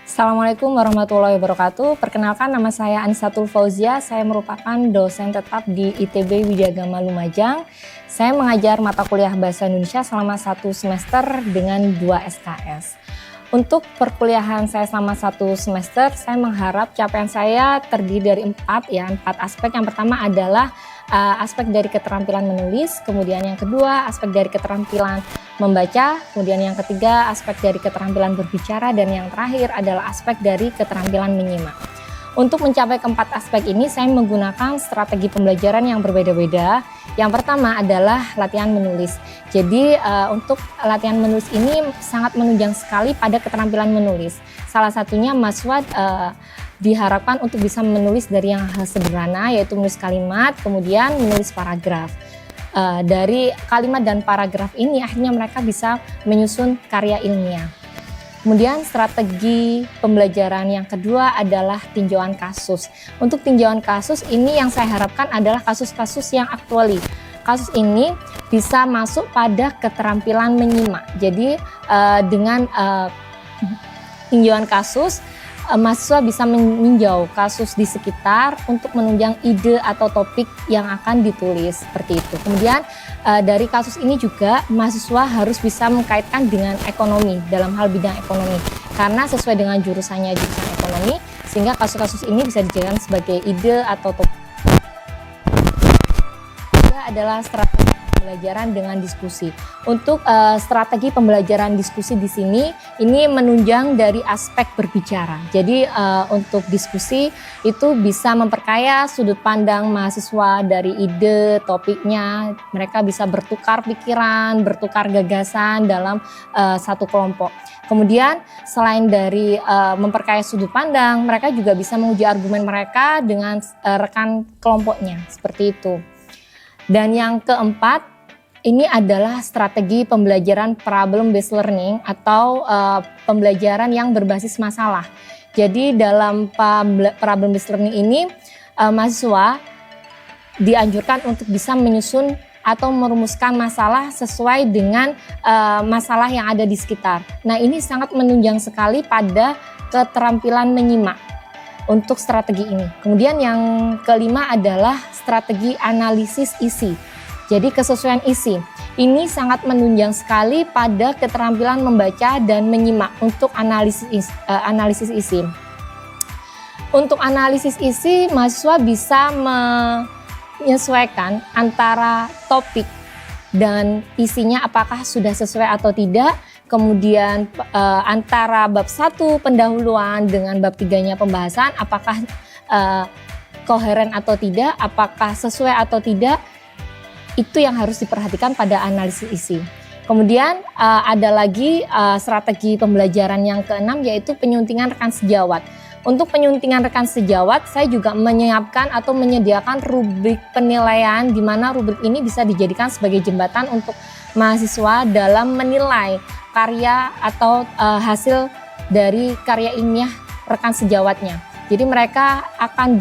Assalamualaikum warahmatullahi wabarakatuh. Perkenalkan, nama saya Anisatul Fauzia. Saya merupakan dosen tetap di ITB Widyagama Lumajang. Saya mengajar mata kuliah Bahasa Indonesia selama 1 semester dengan 2 SKS. Untuk perkuliahan saya selama 1 semester, saya mengharap capaian saya terdiri dari 4 aspek. Yang pertama adalah aspek dari keterampilan menulis, kemudian yang kedua aspek dari keterampilan membaca, kemudian yang ketiga aspek dari keterampilan berbicara, dan yang terakhir adalah aspek dari keterampilan menyimak. Untuk mencapai keempat aspek ini, saya menggunakan strategi pembelajaran yang berbeda-beda. Yang pertama adalah latihan menulis. Jadi untuk latihan menulis ini sangat menunjang sekali pada keterampilan menulis. Salah satunya mahasiswa diharapkan untuk bisa menulis dari yang hal sederhana, yaitu menulis kalimat, kemudian menulis paragraf. Dari kalimat dan paragraf ini akhirnya mereka bisa menyusun karya ilmiah. Kemudian strategi pembelajaran yang kedua adalah tinjauan kasus. Untuk tinjauan kasus ini yang saya harapkan adalah kasus-kasus yang aktuali. Kasus ini bisa masuk pada keterampilan menyimak. Jadi dengan tinjauan kasus, mahasiswa bisa meninjau kasus di sekitar untuk menunjang ide atau topik yang akan ditulis, seperti itu. Kemudian dari kasus ini juga mahasiswa harus bisa mengkaitkan dengan ekonomi dalam hal bidang ekonomi, karena sesuai dengan jurusan ekonomi, sehingga kasus-kasus ini bisa dijadikan sebagai ide atau topik. Juga adalah strategi pembelajaran dengan diskusi. Untuk strategi pembelajaran diskusi di sini ini menunjang dari aspek berbicara. Jadi untuk diskusi itu bisa memperkaya sudut pandang mahasiswa dari ide, topiknya. Mereka bisa bertukar pikiran, bertukar gagasan dalam satu kelompok. Kemudian selain dari memperkaya sudut pandang, mereka juga bisa menguji argumen mereka dengan rekan kelompoknya, seperti itu. Dan yang keempat, ini adalah strategi pembelajaran problem based learning atau pembelajaran yang berbasis masalah. Jadi dalam problem based learning ini mahasiswa dianjurkan untuk bisa menyusun atau merumuskan masalah sesuai dengan masalah yang ada di sekitar. Nah, ini sangat menunjang sekali pada keterampilan menyimak untuk strategi ini. Kemudian yang kelima adalah strategi analisis isi. Jadi kesesuaian isi. Ini sangat menunjang sekali pada keterampilan membaca dan menyimak untuk analisis isi. Untuk analisis isi, mahasiswa bisa menyesuaikan antara topik dan isinya apakah sudah sesuai atau tidak. Kemudian antara bab 1 pendahuluan dengan bab 3-nya pembahasan, apakah koheren atau tidak, apakah sesuai atau tidak. Itu yang harus diperhatikan pada analisis isi. Kemudian ada lagi strategi pembelajaran yang keenam, yaitu penyuntingan rekan sejawat. Untuk penyuntingan rekan sejawat, saya juga menyiapkan atau menyediakan rubrik penilaian, di mana rubrik ini bisa dijadikan sebagai jembatan untuk mahasiswa dalam menilai karya atau hasil dari karya ilmiah rekan sejawatnya. Jadi mereka akan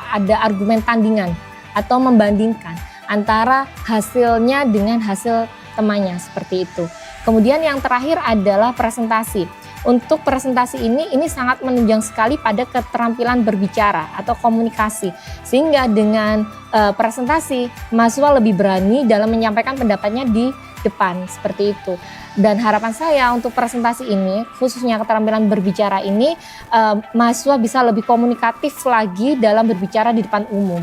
ada argumen tandingan atau membandingkan antara hasilnya dengan hasil temannya, seperti itu. Kemudian yang terakhir adalah presentasi. Untuk presentasi ini sangat menunjang sekali pada keterampilan berbicara atau komunikasi. Sehingga dengan presentasi, mahasiswa lebih berani dalam menyampaikan pendapatnya di depan, seperti itu. Dan harapan saya untuk presentasi ini, khususnya keterampilan berbicara ini, mahasiswa bisa lebih komunikatif lagi dalam berbicara di depan umum.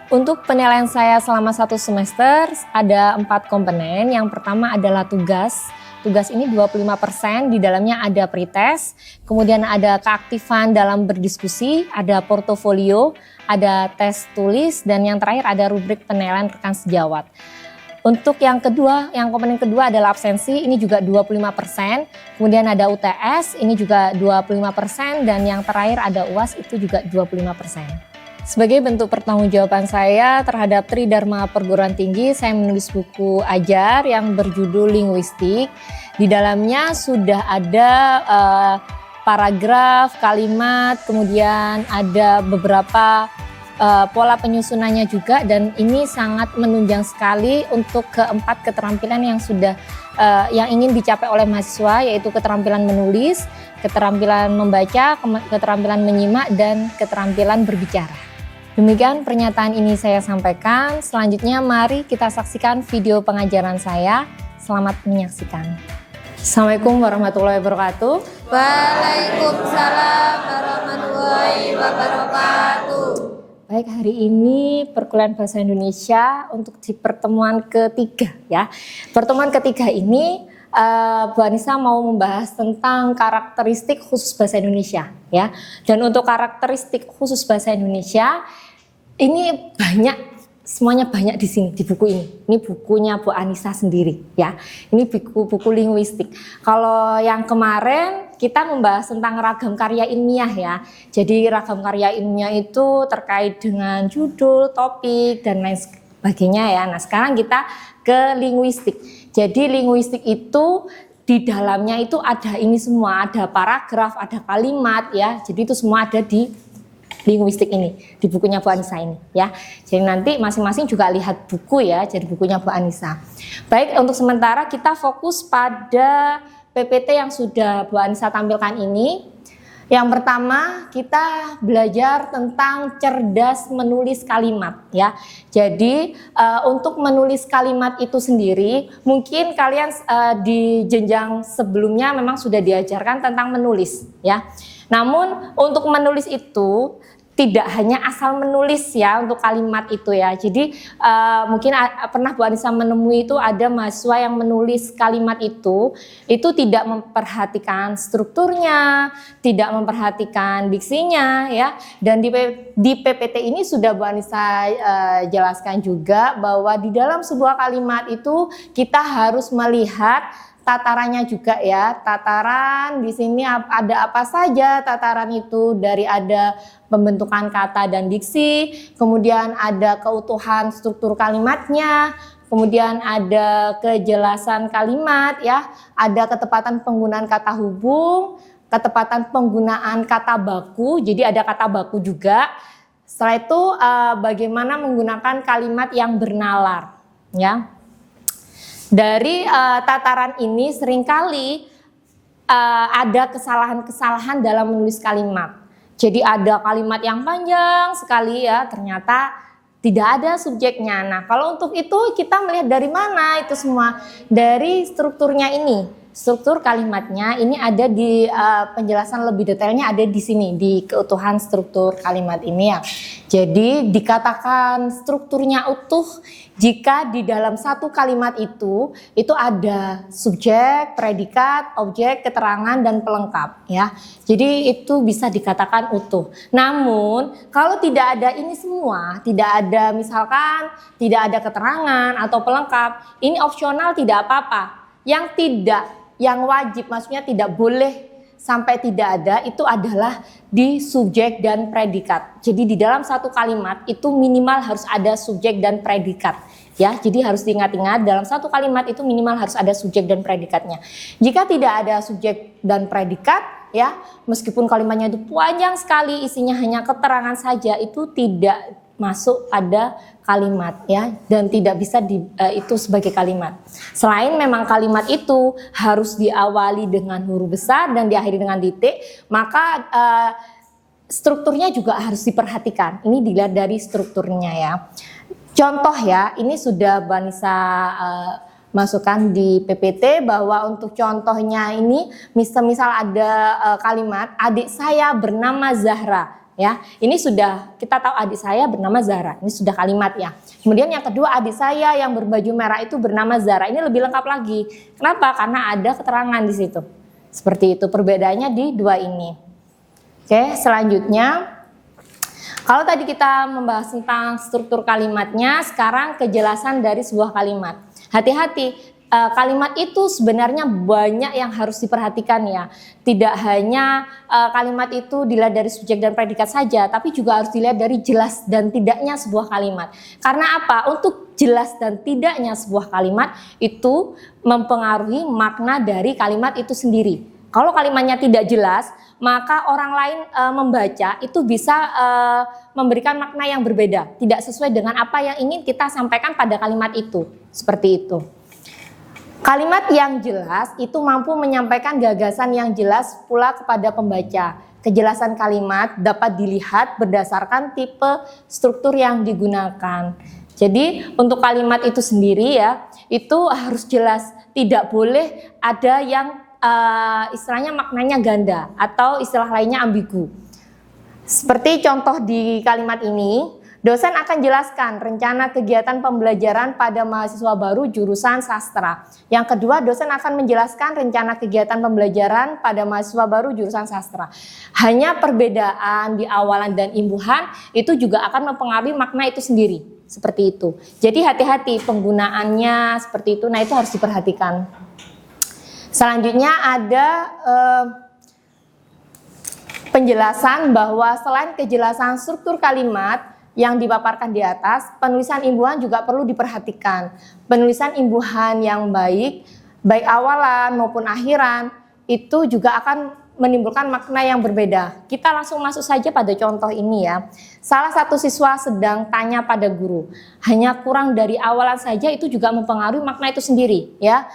Untuk penilaian saya selama 1 semester ada 4 komponen. Yang pertama adalah tugas. Tugas ini 25%, di dalamnya ada pretest, kemudian ada keaktifan dalam berdiskusi, ada portofolio, ada tes tulis, dan yang terakhir ada rubrik penilaian rekan sejawat. Untuk yang kedua, yang komponen kedua adalah absensi, ini juga 25%, kemudian ada UTS, ini juga 25%, dan yang terakhir ada UAS, itu juga 25%. Sebagai bentuk pertanggungjawaban saya terhadap Tridharma Perguruan Tinggi, saya menulis buku ajar yang berjudul Linguistik. Di dalamnya sudah ada paragraf, kalimat, kemudian ada beberapa pola penyusunannya juga, dan ini sangat menunjang sekali untuk keempat keterampilan yang sudah yang ingin dicapai oleh mahasiswa, yaitu keterampilan menulis, keterampilan membaca, keterampilan menyimak, dan keterampilan berbicara. Demikian pernyataan ini saya sampaikan. Selanjutnya mari kita saksikan video pengajaran saya. Selamat menyaksikan. Assalamualaikum warahmatullahi wabarakatuh. Waalaikumsalam warahmatullahi wabarakatuh. Baik, hari ini perkuliahan bahasa Indonesia untuk di pertemuan ketiga ya. Pertemuan ketiga ini Bu Anissa mau membahas tentang karakteristik khusus bahasa Indonesia ya. Dan untuk karakteristik khusus bahasa Indonesia ini semuanya banyak di sini, di buku ini. Ini bukunya Bu Anissa sendiri ya. Ini buku linguistik. Kalau yang kemarin kita membahas tentang ragam karya ilmiah ya. Jadi ragam karya ilmiah itu terkait dengan judul, topik, dan lain sebagainya ya. Nah sekarang kita ke linguistik. Jadi linguistik itu di dalamnya itu ada ini semua, ada paragraf, ada kalimat ya. Jadi itu semua ada di linguistik ini, di bukunya Bu Anissa ini ya. Jadi nanti masing-masing juga lihat buku ya, jadi bukunya Bu Anissa. Baik, untuk sementara kita fokus pada PPT yang sudah Bu Anissa tampilkan ini. Yang pertama kita belajar tentang cerdas menulis kalimat ya. Jadi untuk menulis kalimat itu sendiri, mungkin kalian di jenjang sebelumnya memang sudah diajarkan tentang menulis ya. Namun untuk menulis itu tidak hanya asal menulis ya untuk kalimat itu ya. Jadi mungkin pernah Bu Anissa menemui itu ada mahasiswa yang menulis kalimat itu tidak memperhatikan strukturnya, tidak memperhatikan diksinya ya. Dan di PPT ini sudah Bu Anissa jelaskan juga bahwa di dalam sebuah kalimat itu kita harus melihat tatarannya juga ya. Tataran di sini ada apa saja tataran itu, dari ada pembentukan kata dan diksi, kemudian ada keutuhan struktur kalimatnya, kemudian ada kejelasan kalimat ya, ada ketepatan penggunaan kata hubung, ketepatan penggunaan kata baku, jadi ada kata baku juga. Setelah itu bagaimana menggunakan kalimat yang bernalar ya. Dari tataran ini seringkali ada kesalahan-kesalahan dalam menulis kalimat. Jadi ada kalimat yang panjang sekali ya, ternyata tidak ada subjeknya. Nah kalau untuk itu kita melihat dari mana itu semua? Dari strukturnya ini. Struktur kalimatnya ini ada di penjelasan lebih detailnya ada di sini, di keutuhan struktur kalimat ini ya. Jadi dikatakan strukturnya utuh jika di dalam satu kalimat itu ada subjek, predikat, objek, keterangan, dan pelengkap ya. Jadi itu bisa dikatakan utuh. Namun kalau tidak ada ini semua, tidak ada misalkan tidak ada keterangan atau pelengkap, ini opsional tidak apa-apa. Yang wajib maksudnya tidak boleh sampai tidak ada itu adalah di subjek dan predikat. Jadi di dalam satu kalimat itu minimal harus ada subjek dan predikat. Ya, jadi harus diingat-ingat dalam satu kalimat itu minimal harus ada subjek dan predikatnya. Jika tidak ada subjek dan predikat, ya, meskipun kalimatnya itu panjang sekali, isinya hanya keterangan saja, itu tidak masuk pada kalimat ya, dan tidak bisa itu sebagai kalimat. Selain memang kalimat itu harus diawali dengan huruf besar dan diakhiri dengan titik, maka strukturnya juga harus diperhatikan. Ini dilihat dari strukturnya ya. Contoh ya, ini sudah Bu Anissa masukkan di PPT bahwa untuk contohnya ini misal ada kalimat adik saya bernama Zahra. Ya, ini sudah kita tahu adik saya bernama Zahra. Ini sudah kalimat ya. Kemudian yang kedua, adik saya yang berbaju merah itu bernama Zahra. Ini lebih lengkap lagi. Kenapa? Karena ada keterangan di situ. Seperti itu perbedaannya di dua ini. Oke, selanjutnya kalau tadi kita membahas tentang struktur kalimatnya, sekarang kejelasan dari sebuah kalimat. Hati-hati. Kalimat itu sebenarnya banyak yang harus diperhatikan ya. Tidak hanya kalimat itu dilihat dari subjek dan predikat saja, tapi juga harus dilihat dari jelas dan tidaknya sebuah kalimat. Karena apa? Untuk jelas dan tidaknya sebuah kalimat itu mempengaruhi makna dari kalimat itu sendiri. Kalau kalimatnya tidak jelas, maka orang lain membaca itu bisa memberikan makna yang berbeda, tidak sesuai dengan apa yang ingin kita sampaikan pada kalimat itu. Seperti itu. Kalimat yang jelas itu mampu menyampaikan gagasan yang jelas pula kepada pembaca. Kejelasan kalimat dapat dilihat berdasarkan tipe struktur yang digunakan. Jadi untuk kalimat itu sendiri ya, itu harus jelas, tidak boleh ada yang istilahnya maknanya ganda atau istilah lainnya ambigu. Seperti contoh di kalimat ini, dosen akan jelaskan rencana kegiatan pembelajaran pada mahasiswa baru jurusan sastra. Yang kedua, dosen akan menjelaskan rencana kegiatan pembelajaran pada mahasiswa baru jurusan sastra. Hanya perbedaan di awalan dan imbuhan itu juga akan mempengaruhi makna itu sendiri. Seperti itu. Jadi hati-hati penggunaannya seperti itu. Nah, itu harus diperhatikan. Selanjutnya ada penjelasan bahwa selain kejelasan struktur kalimat yang dipaparkan di atas, penulisan imbuhan juga perlu diperhatikan. Penulisan imbuhan yang baik awalan maupun akhiran, itu juga akan menimbulkan makna yang berbeda. Kita langsung masuk saja pada contoh ini ya. Salah satu siswa sedang tanya pada guru. Hanya kurang dari awalan saja itu juga mempengaruhi makna itu sendiri ya.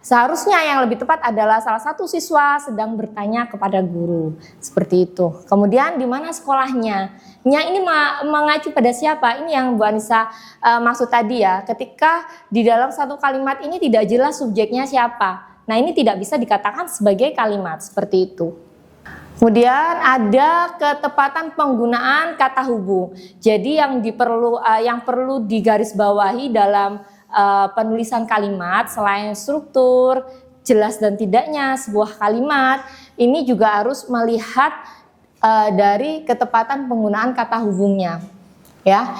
Seharusnya yang lebih tepat adalah salah satu siswa sedang bertanya kepada guru. Seperti itu. Kemudian di mana sekolahnya? Nya ini mengacu pada siapa? Ini yang Bu Anissa maksud tadi ya. Ketika di dalam satu kalimat ini tidak jelas subjeknya siapa. Nah, ini tidak bisa dikatakan sebagai kalimat seperti itu. Kemudian ada ketepatan penggunaan kata hubung. Jadi yang perlu digarisbawahi dalam penulisan kalimat selain struktur, jelas dan tidaknya sebuah kalimat, ini juga harus melihat dari ketepatan penggunaan kata hubungnya. Ya.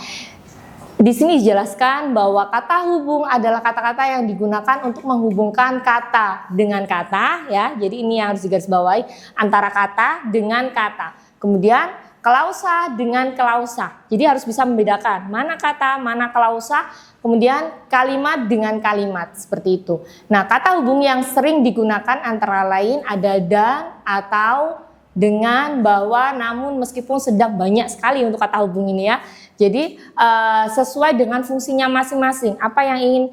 Di sini dijelaskan bahwa kata hubung adalah kata-kata yang digunakan untuk menghubungkan kata dengan kata ya. Jadi ini yang harus digarisbawahi, antara kata dengan kata. Kemudian klausa dengan klausa. Jadi harus bisa membedakan mana kata, mana klausa, kemudian kalimat dengan kalimat seperti itu. Nah, kata hubung yang sering digunakan antara lain ada dan, atau, dengan, bahwa, namun, meskipun, sedang, banyak sekali untuk kata hubung ini ya. Jadi sesuai dengan fungsinya masing-masing. Apa yang ingin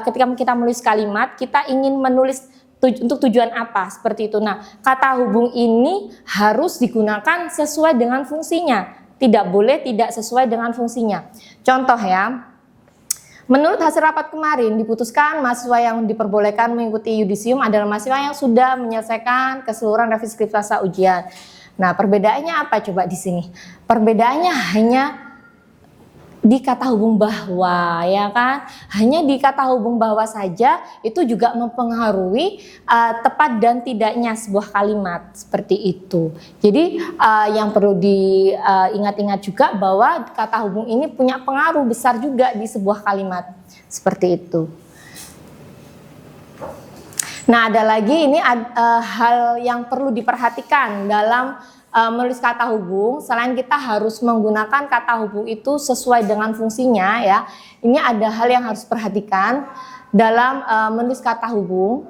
ketika kita menulis kalimat, kita ingin menulis untuk tujuan apa, seperti itu. Nah, kata hubung ini harus digunakan sesuai dengan fungsinya. Tidak boleh tidak sesuai dengan fungsinya. Contoh ya, menurut hasil rapat kemarin diputuskan mahasiswa yang diperbolehkan mengikuti yudisium adalah mahasiswa yang sudah menyelesaikan keseluruhan revisi skrip pasca ujian. Nah, perbedaannya apa coba di sini? Perbedaannya hanya di kata hubung bahwa, ya kan? Hanya di kata hubung bahwa saja itu juga mempengaruhi tepat dan tidaknya sebuah kalimat seperti itu. Jadi yang perlu diingat-ingat juga bahwa kata hubung ini punya pengaruh besar juga di sebuah kalimat seperti itu. Nah, ada lagi ini hal yang perlu diperhatikan dalam menulis kata hubung. Selain kita harus menggunakan kata hubung itu sesuai dengan fungsinya ya. Ini ada hal yang harus perhatikan dalam menulis kata hubung.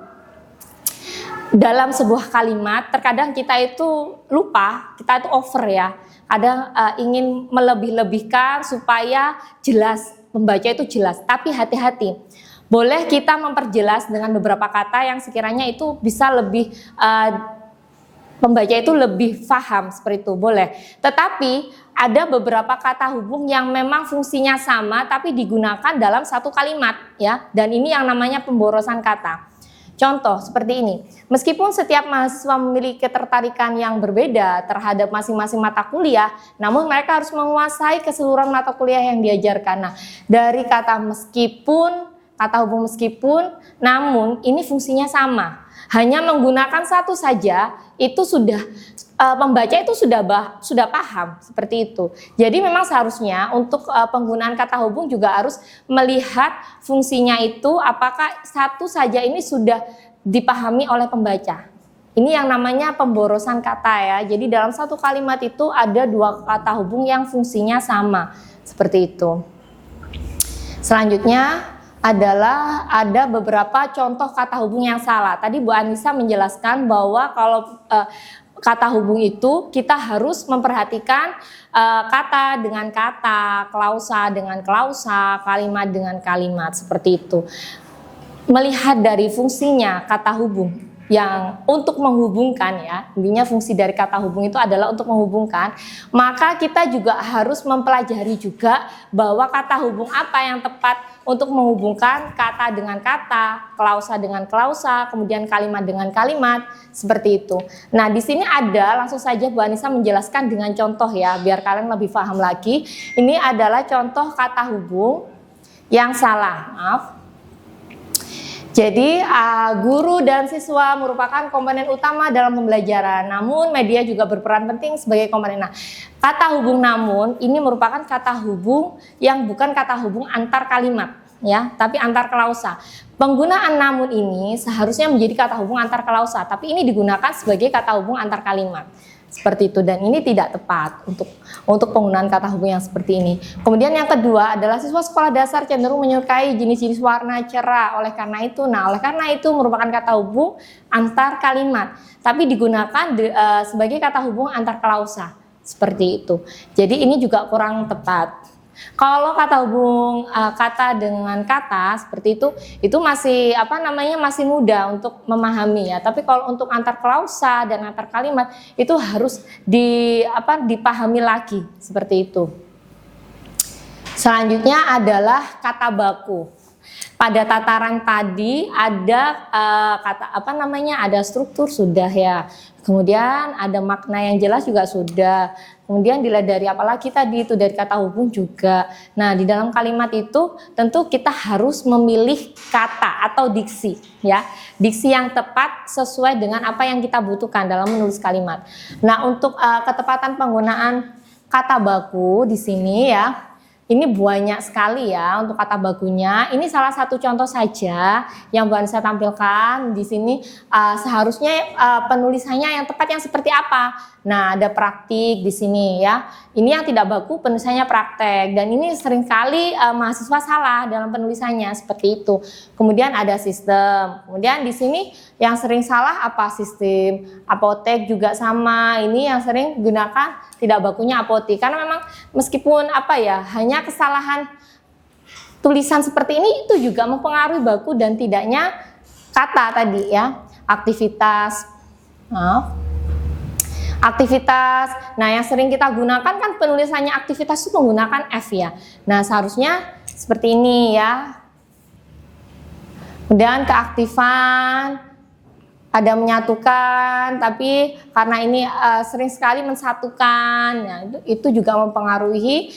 Dalam sebuah kalimat terkadang kita itu lupa, kita itu over ya. Kadang ingin melebih-lebihkan supaya jelas, membaca itu jelas. Tapi hati-hati. Boleh kita memperjelas dengan beberapa kata yang sekiranya itu bisa lebih pembaca itu lebih paham, seperti itu boleh. Tetapi ada beberapa kata hubung yang memang fungsinya sama tapi digunakan dalam satu kalimat ya. Dan ini yang namanya pemborosan kata. Contoh seperti ini. Meskipun setiap mahasiswa memiliki ketertarikan yang berbeda terhadap masing-masing mata kuliah, namun mereka harus menguasai keseluruhan mata kuliah yang diajarkan. Nah, dari kata meskipun, kata hubung meskipun, namun ini fungsinya sama. Hanya menggunakan satu saja itu sudah pembaca itu sudah paham seperti itu. Jadi memang seharusnya untuk penggunaan kata hubung juga harus melihat fungsinya itu apakah satu saja ini sudah dipahami oleh pembaca. Ini yang namanya pemborosan kata ya. Jadi dalam satu kalimat itu ada dua kata hubung yang fungsinya sama seperti itu. Selanjutnya adalah ada beberapa contoh kata hubung yang salah. Tadi Bu Anissa menjelaskan bahwa kalau kata hubung itu kita harus memperhatikan kata dengan kata, klausa dengan klausa, kalimat dengan kalimat, seperti itu. Melihat dari fungsinya kata hubung yang untuk menghubungkan, ya, intinya fungsi dari kata hubung itu adalah untuk menghubungkan, maka kita juga harus mempelajari juga bahwa kata hubung apa yang tepat untuk menghubungkan kata dengan kata, klausa dengan klausa, kemudian kalimat dengan kalimat, seperti itu. Nah, di sini ada, langsung saja Bu Anissa menjelaskan dengan contoh ya, biar kalian lebih paham lagi. Ini adalah contoh kata hubung yang salah, maaf. Jadi guru dan siswa merupakan komponen utama dalam pembelajaran, namun media juga berperan penting sebagai komponen. Nah, kata hubung namun ini merupakan kata hubung yang bukan kata hubung antar kalimat, ya, tapi antar klausa. Penggunaan namun ini seharusnya menjadi kata hubung antar klausa, tapi ini digunakan sebagai kata hubung antar kalimat. Seperti itu, dan ini tidak tepat untuk penggunaan kata hubung yang seperti ini. Kemudian yang kedua adalah siswa sekolah dasar cenderung menyukai jenis-jenis warna cerah. Oleh karena itu merupakan kata hubung antar kalimat, tapi digunakan sebagai kata hubung antar klausa. Seperti itu. Jadi ini juga kurang tepat. Kalau kata hubung kata dengan kata seperti itu masih masih mudah untuk memahami ya. Tapi kalau untuk antar klausa dan antar kalimat itu harus dipahami lagi seperti itu. Selanjutnya adalah kata baku. Pada tataran tadi ada ada struktur sudah ya. Kemudian ada makna yang jelas juga sudah. Kemudian dilihat dari apalagi tadi itu dari kata hubung juga. Nah, di dalam kalimat itu tentu kita harus memilih kata atau diksi ya. Diksi yang tepat sesuai dengan apa yang kita butuhkan dalam menulis kalimat. Nah, untuk ketepatan penggunaan kata baku di sini ya. Ini banyak sekali ya untuk kata bakunya. Ini salah satu contoh saja yang Bu Anissa tampilkan di sini. Seharusnya penulisannya yang tepat yang seperti apa? Nah, ada praktik di sini ya. Ini yang tidak baku penulisannya praktek, dan ini seringkali mahasiswa salah dalam penulisannya seperti itu. Kemudian ada sistem. Kemudian di sini yang sering salah apa? Sistem. Apotek juga sama. Ini yang sering gunakan tidak bakunya apotik, karena memang meskipun hanya kesalahan tulisan seperti ini itu juga mempengaruhi baku dan tidaknya kata tadi ya. Aktivitas. Nah, yang sering kita gunakan kan penulisannya aktivitas itu menggunakan F ya. Nah, seharusnya seperti ini ya. Kemudian keaktifan, ada menyatukan, tapi karena ini sering sekali mensatukan, ya, itu juga mempengaruhi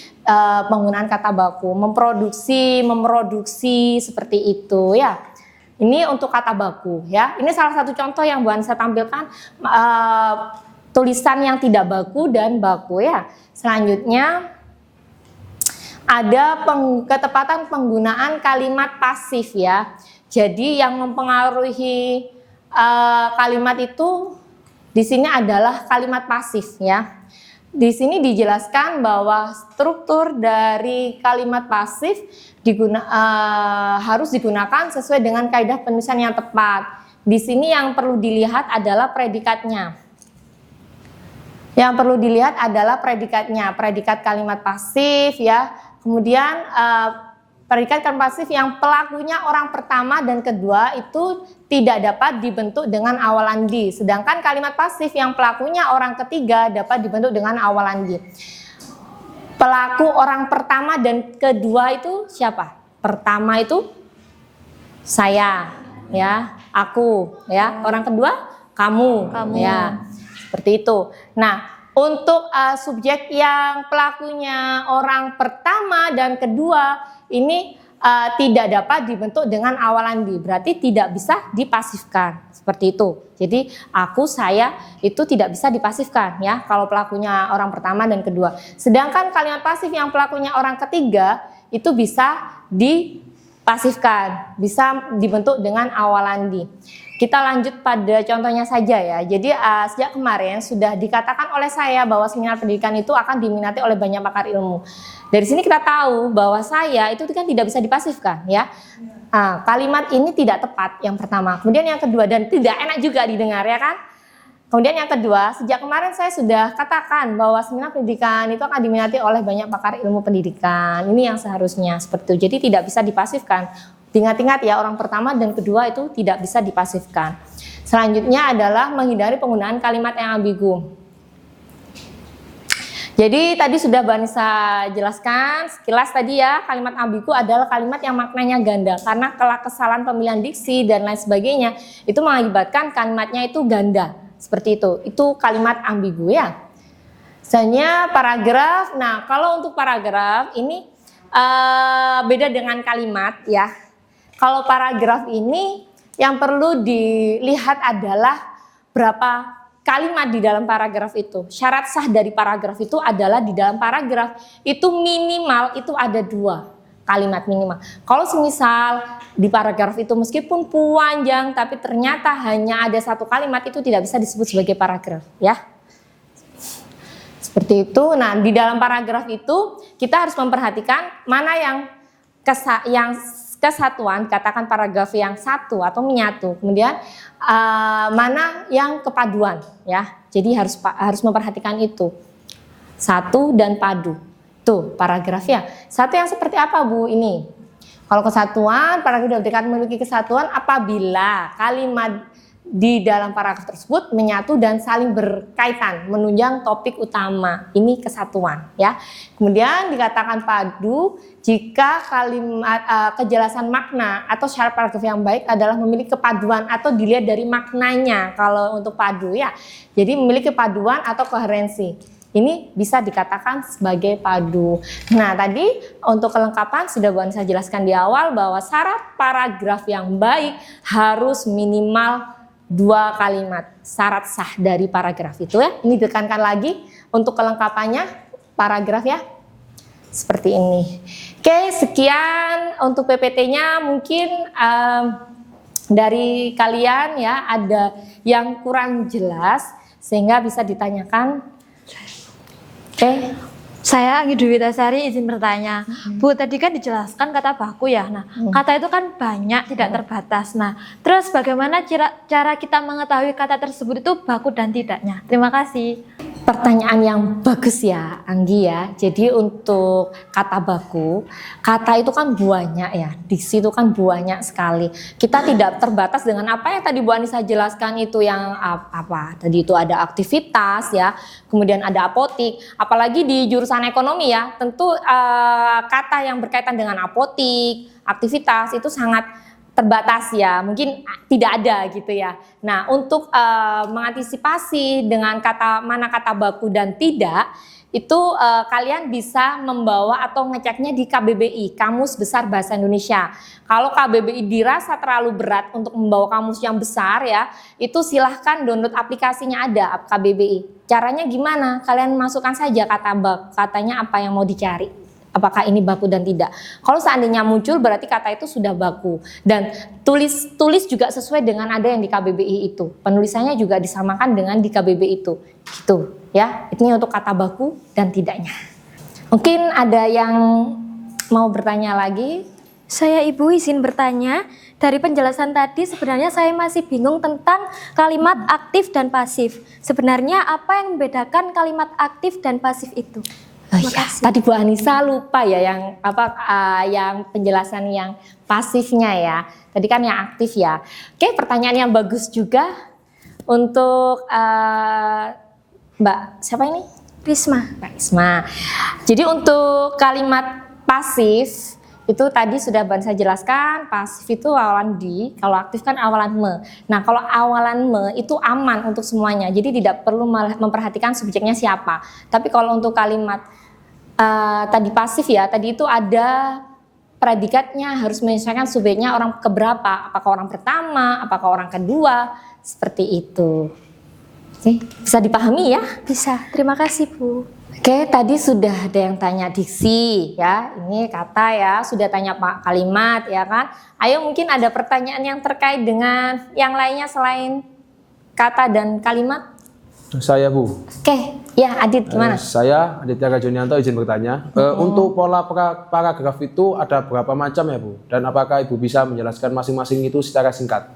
penggunaan kata baku. Memproduksi seperti itu ya. Ini untuk kata baku ya. Ini salah satu contoh yang Bu Anissa tampilkan tulisan yang tidak baku dan baku ya. Selanjutnya ada ketepatan penggunaan kalimat pasif ya. Jadi yang mempengaruhi kalimat itu di sini adalah kalimat pasif ya. Di sini dijelaskan bahwa struktur dari kalimat pasif harus digunakan sesuai dengan kaidah penulisan yang tepat. Di sini yang perlu dilihat adalah predikatnya. Yang perlu dilihat adalah predikatnya, predikat kalimat pasif ya. Kemudian predikat kalimat pasif yang pelakunya orang pertama dan kedua itu tidak dapat dibentuk dengan awalan di. Sedangkan kalimat pasif yang pelakunya orang ketiga dapat dibentuk dengan awalan di. Pelaku orang pertama dan kedua itu siapa? Pertama itu saya, ya, aku, ya. Orang kedua kamu. Ya. Seperti itu. Nah, untuk subjek yang pelakunya orang pertama dan kedua ini tidak dapat dibentuk dengan awalan di, berarti tidak bisa dipasifkan seperti itu. Jadi aku, saya itu tidak bisa dipasifkan ya kalau pelakunya orang pertama dan kedua. Sedangkan kalimat pasif yang pelakunya orang ketiga itu bisa dipasifkan, bisa dibentuk dengan awalan di. kita lanjut pada contohnya saja ya. Jadi sejak kemarin sudah dikatakan oleh saya bahwa seminar pendidikan itu akan diminati oleh banyak pakar ilmu. Dari sini kita tahu bahwa saya itu kan tidak bisa dipasifkan ya. Kalimat ini tidak tepat yang pertama. Kemudian yang kedua, dan tidak enak juga didengar ya kan. Kemudian yang kedua, sejak kemarin saya sudah katakan bahwa seminar pendidikan itu akan diminati oleh banyak pakar ilmu pendidikan. Ini yang seharusnya seperti itu. Jadi tidak bisa dipasifkan. Ingat-ingat ya, orang pertama dan kedua itu tidak bisa dipasifkan. Selanjutnya adalah menghindari penggunaan kalimat yang ambigu. Jadi tadi sudah Banisa jelaskan sekilas tadi ya, kalimat ambigu adalah kalimat yang maknanya ganda. Karena kesalahan pemilihan diksi dan lain sebagainya itu mengakibatkan kalimatnya itu ganda. Seperti itu. Itu kalimat ambigu ya. Misalnya paragraf. Nah, kalau untuk paragraf ini beda dengan kalimat ya. Kalau paragraf ini yang perlu dilihat adalah berapa kalimat di dalam paragraf itu. Syarat sah dari paragraf itu adalah di dalam paragraf itu minimal itu ada 2 kalimat minimal. Kalau semisal di paragraf itu meskipun panjang tapi ternyata hanya ada 1 kalimat, itu tidak bisa disebut sebagai paragraf ya. Seperti itu. Nah, di dalam paragraf itu kita harus memperhatikan mana yang kesatuan, katakan paragraf yang satu atau menyatu. Kemudian mana yang kepaduan ya. Jadi harus memperhatikan itu. Satu dan padu. Tuh paragrafnya. Satu yang seperti apa Bu ini? Kalau kesatuan, paragraf memiliki kesatuan apabila kalimat di dalam paragraf tersebut menyatu dan saling berkaitan, menunjang topik utama. Ini kesatuan ya. Kemudian dikatakan padu jika kalimat kejelasan makna atau syarat paragraf yang baik adalah memiliki kepaduan atau dilihat dari maknanya. Kalau untuk padu ya, jadi memiliki kepaduan atau koherensi. Ini bisa dikatakan sebagai padu. Nah, tadi untuk kelengkapan sudah Bu Anissa jelaskan di awal bahwa syarat paragraf yang baik harus minimal 2 kalimat. Syarat sah dari paragraf itu ya. Ini ditekankan lagi untuk kelengkapannya paragraf ya. Seperti ini. Oke, sekian untuk PPT-nya. Mungkin dari kalian ya ada yang kurang jelas sehingga bisa ditanyakan. Oke, saya Anggi Dwi Witasari izin bertanya. Bu, tadi kan dijelaskan kata baku ya. Nah, kata itu kan banyak, tidak terbatas. Nah, terus bagaimana cara kita mengetahui kata tersebut itu baku dan tidaknya? Terima kasih. Pertanyaan yang bagus ya Anggi ya. Jadi untuk kata baku, kata itu kan banyak ya. Diksi itu kan banyak sekali. Kita tidak terbatas dengan apa yang tadi Bu Anissa jelaskan itu yang apa. Tadi itu ada aktivitas ya. Kemudian ada apotik. Apalagi di jurusan ekonomi ya. Tentu kata yang berkaitan dengan apotik, aktivitas itu sangat terbatas ya, mungkin tidak ada gitu ya. Nah, untuk mengantisipasi dengan mana kata baku dan tidak, itu kalian bisa membawa atau ngeceknya di KBBI, Kamus Besar Bahasa Indonesia. Kalau KBBI dirasa terlalu berat untuk membawa kamus yang besar ya, itu silahkan download aplikasinya, ada KBBI. Caranya gimana? Kalian masukkan saja katanya apa yang mau dicari. Apakah ini baku dan tidak. Kalau seandainya muncul berarti kata itu sudah baku. Dan tulis juga sesuai dengan ada yang di KBBI itu. Penulisannya juga disamakan dengan di KBBI itu. Gitu ya. Ini untuk kata baku dan tidaknya. Mungkin ada yang mau bertanya lagi? Saya Ibu izin bertanya. Dari penjelasan tadi sebenarnya saya masih bingung tentang kalimat aktif dan pasif. Sebenarnya apa yang membedakan kalimat aktif dan pasif itu? Ya, tadi Bu Anissa lupa ya yang penjelasan yang pasifnya ya. Tadi kan yang aktif ya. Oke, pertanyaan yang bagus juga untuk Mbak siapa ini? Risma. Mbak Risma. Jadi untuk kalimat pasif itu tadi sudah Bansa jelaskan, pasif itu awalan di, kalau aktif kan awalan me. Nah, kalau awalan me itu aman untuk semuanya. Jadi tidak perlu memperhatikan subjeknya siapa. Tapi kalau untuk kalimat tadi pasif ya, tadi itu ada predikatnya, harus menyesuaikan subjeknya orang keberapa, apakah orang pertama, apakah orang kedua, seperti itu. Oke, bisa dipahami ya? Bisa, terima kasih Bu. Oke, tadi sudah ada yang tanya diksi ya, ini kata ya, sudah tanya Pak kalimat ya kan. Ayo mungkin ada pertanyaan yang terkait dengan yang lainnya selain kata dan kalimat. Saya Bu. Oke, ya Adit gimana? Saya Aditya Kajunianto izin bertanya. Untuk pola paragraf itu ada berapa macam ya Bu? Dan apakah Ibu bisa menjelaskan masing-masing itu secara singkat?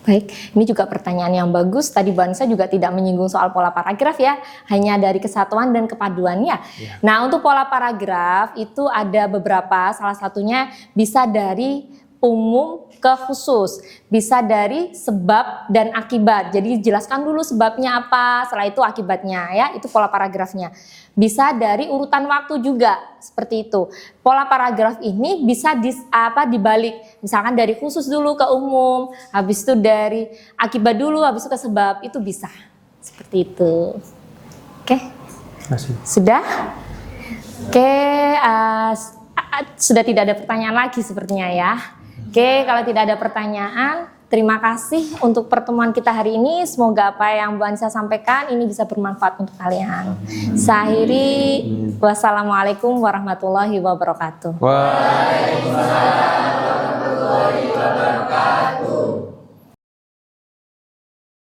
Baik, ini juga pertanyaan yang bagus. Tadi Bu Anissa juga tidak menyinggung soal pola paragraf ya, hanya dari kesatuan dan kepaduannya. Nah, untuk pola paragraf itu ada beberapa, salah satunya bisa dari umum ke khusus, bisa dari sebab dan akibat. Jadi jelaskan dulu sebabnya apa, setelah itu akibatnya ya, itu pola paragrafnya. Bisa dari urutan waktu juga, seperti itu. Pola paragraf ini bisa dibalik, misalkan dari khusus dulu ke umum, habis itu dari akibat dulu, habis itu ke sebab, itu bisa. Seperti itu. Oke? Masih. Sudah? Oke, sudah tidak ada pertanyaan lagi sepertinya ya. Oke, kalau tidak ada pertanyaan, terima kasih untuk pertemuan kita hari ini. Semoga apa yang Bu Anissa sampaikan ini bisa bermanfaat untuk kalian. Saya akhiri, wassalamualaikum warahmatullahi wabarakatuh. Waalaikumsalam.